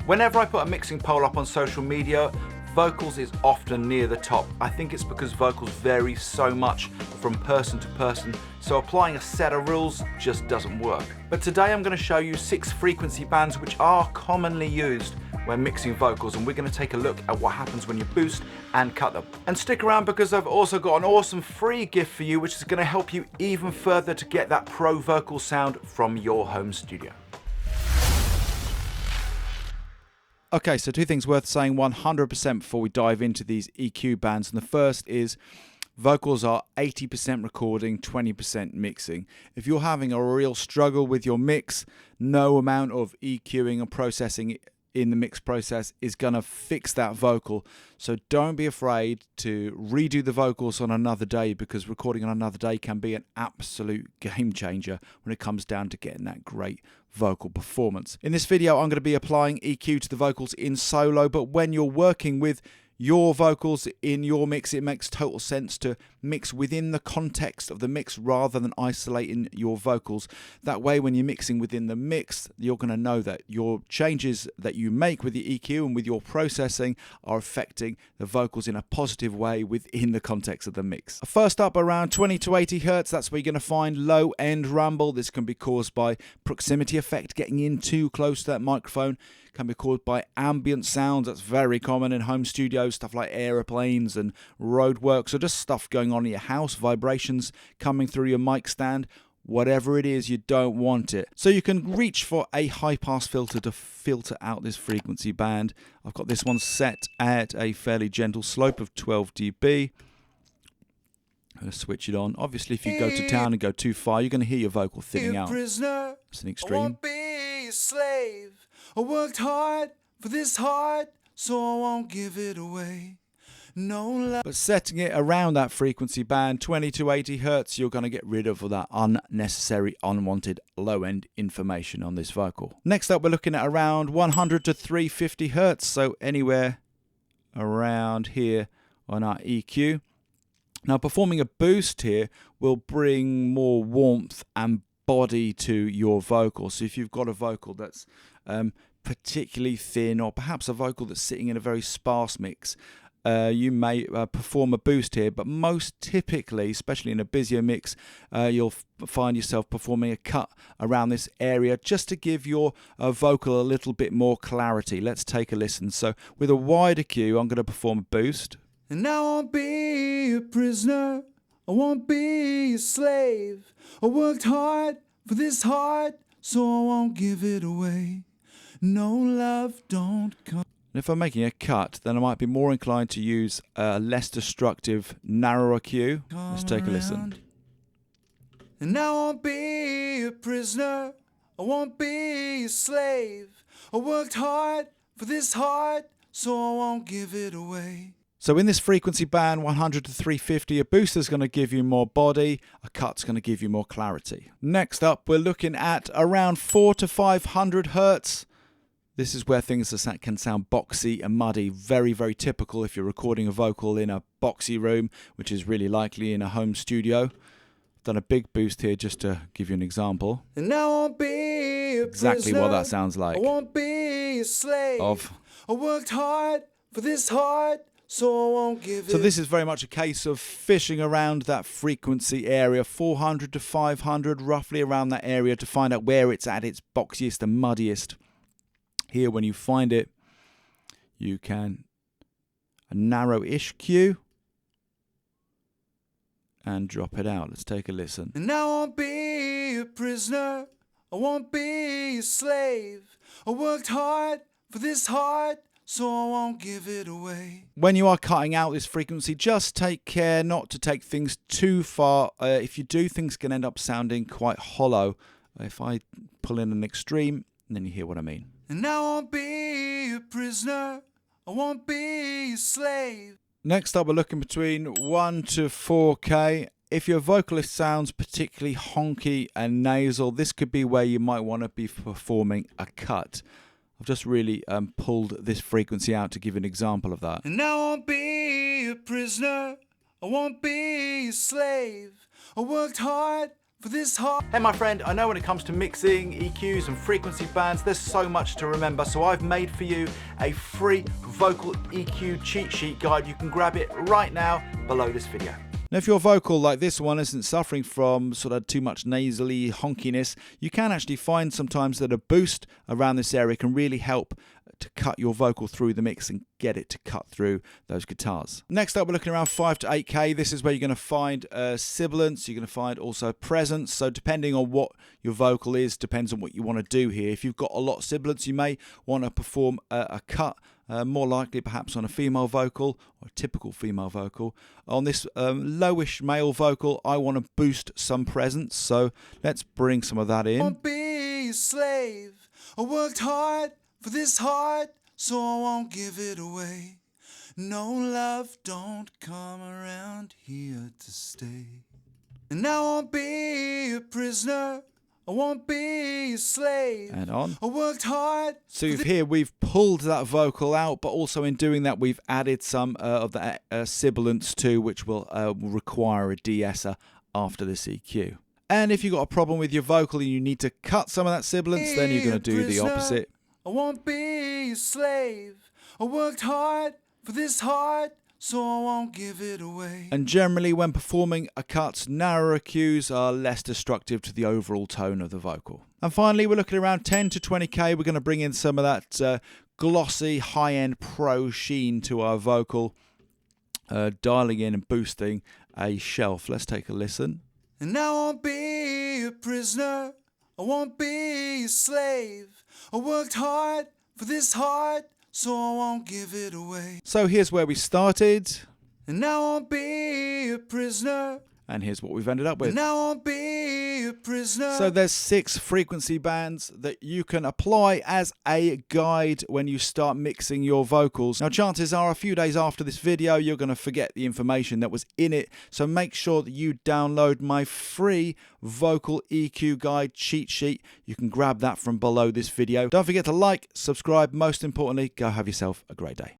Whenever I put a mixing poll up on social media, vocals is often near the top. I think it's because vocals vary so much from person to person, so applying a set of rules just doesn't work. But today I'm going to show you 6 frequency bands which are commonly used when mixing vocals, and we're going to take a look at what happens when you boost and cut them. And stick around because I've also got an awesome free gift for you which is going to help you even further to get that pro vocal sound from your home studio. Okay, so 2 things worth saying 100% before we dive into these EQ bands. And the first is vocals are 80% recording, 20% mixing. If you're having a real struggle with your mix, no amount of EQing and processing in the mix process is going to fix that vocal. So don't be afraid to redo the vocals on another day, because recording on another day can be an absolute game changer when it comes down to getting that great vocal performance. In this video, I'm going to be applying EQ to the vocals in solo, but when you're working with your vocals in your mix, it makes total sense to mix within the context of the mix rather than isolating your vocals. That way, when you're mixing within the mix, you're going to know that your changes that you make with the EQ and with your processing are affecting the vocals in a positive way within the context of the mix. First up, around 20 to 80 Hertz, that's where you're going to find low end rumble. This can be caused by proximity effect, getting in too close to that microphone. Can be caused by ambient sounds. That's very common in home studios, stuff like aeroplanes and road works, or just stuff going on in your house, vibrations coming through your mic stand. Whatever it is, you don't want it. So you can reach for a high pass filter to filter out this frequency band. I've got this one set at a fairly gentle slope of 12 dB. I'm going to switch it on. Obviously, if you go to town and go too far, you're going to hear your vocal thinning out. It's an extreme. I won't be a slave. I worked hard for this heart, so I won't give it away. No love. But setting it around that frequency band, 20 to 80 Hertz, you're going to get rid of all that unnecessary, unwanted low-end information on this vocal. Next up, we're looking at around 100 to 350 Hertz, so anywhere around here on our EQ. Now, performing a boost here will bring more warmth and body to your vocal. So if you've got a vocal that's particularly thin, or perhaps a vocal that's sitting in a very sparse mix, you may perform a boost here, but most typically, especially in a busier mix, you'll find yourself performing a cut around this area just to give your vocal a little bit more clarity. Let's take a listen. So with a wider cue, I'm going to perform a boost. And I won't be a prisoner, I won't be a slave. I worked hard for this heart, so I won't give it away. No love, don't come. And if I'm making a cut, then I might be more inclined to use a less destructive, narrower cue. Let's take a listen. And I won't be a prisoner, I won't be a slave. I worked hard for this heart, so I won't give it away. So in this frequency band, 100 to 350, a booster's going to give you more body, a cut's going to give you more clarity. Next up, we're looking at around 4 to 500 Hertz. This is where things can sound boxy and muddy. Very, very typical if you're recording a vocal in a boxy room, which is really likely in a home studio. I've done a big boost here just to give you an example. And I won't be a exactly prisoner, what that sounds like. I won't be a slave. I worked hard for this heart, so I won't give it. So this is very much a case of fishing around that frequency area, 400 to 500, roughly around that area, to find out where it's at its boxiest and muddiest. Here, when you find it, you can a narrow-ish cue and drop it out. Let's take a listen. And I won't be a prisoner, I won't be a slave. I worked hard for this heart, so I won't give it away. When you are cutting out this frequency, just take care not to take things too far. If you do, things can end up sounding quite hollow. If I pull in an extreme, then you hear what I mean. And I won't be a prisoner, I won't be a slave. Next up, we're looking between 1 to 4K. If your vocalist sounds particularly honky and nasal, this could be where you might want to be performing a cut. I've just really pulled this frequency out to give an example of that. And I won't be a prisoner, I won't be a slave. I worked hard for this heart. Hey my friend, I know when it comes to mixing, EQs and frequency bands, there's so much to remember, so I've made for you a free vocal EQ cheat sheet guide. You can grab it right now below this video. Now if your vocal like this one isn't suffering from sort of too much nasally honkiness, you can actually find sometimes that a boost around this area can really help to cut your vocal through the mix and get it to cut through those guitars. Next up, we're looking around 5 to 8K. This is where you're going to find sibilance. You're going to find also presence. So depending on what your vocal is, depends on what you want to do here. If you've got a lot of sibilance, you may want to perform a cut, more likely perhaps on a female vocal or a typical female vocal. On this lowish male vocal, I want to boost some presence. So let's bring some of that in. I won't be a slave. I worked hard for this heart, so I won't give it away. No love don't come around here to stay. And I won't be a prisoner, I won't be a slave. And on. I worked hard. So here we've pulled that vocal out, but also in doing that we've added some of the sibilance too, which will require a de-esser after this EQ. And if you've got a problem with your vocal and you need to cut some of that sibilance, then you're going to do the opposite. I won't be a slave. I worked hard for this heart, so I won't give it away. And generally when performing a cut, narrower EQs are less destructive to the overall tone of the vocal. And finally, we're looking around 10 to 20K. We're going to bring in some of that glossy, high-end pro sheen to our vocal, dialing in and boosting a shelf. Let's take a listen. And I won't be a prisoner, I won't be a slave. I worked hard for this heart, so I won't give it away. So here's where we started. And I won't be a prisoner. And here's what we've ended up with. And I won't be a prisoner. So there's 6 frequency bands that you can apply as a guide when you start mixing your vocals. Now chances are a few days after this video you're going to forget the information that was in it, so make sure that you download my free vocal EQ guide cheat sheet. You can grab that from below this video. Don't forget to like, subscribe, most importantly, go have yourself a great day.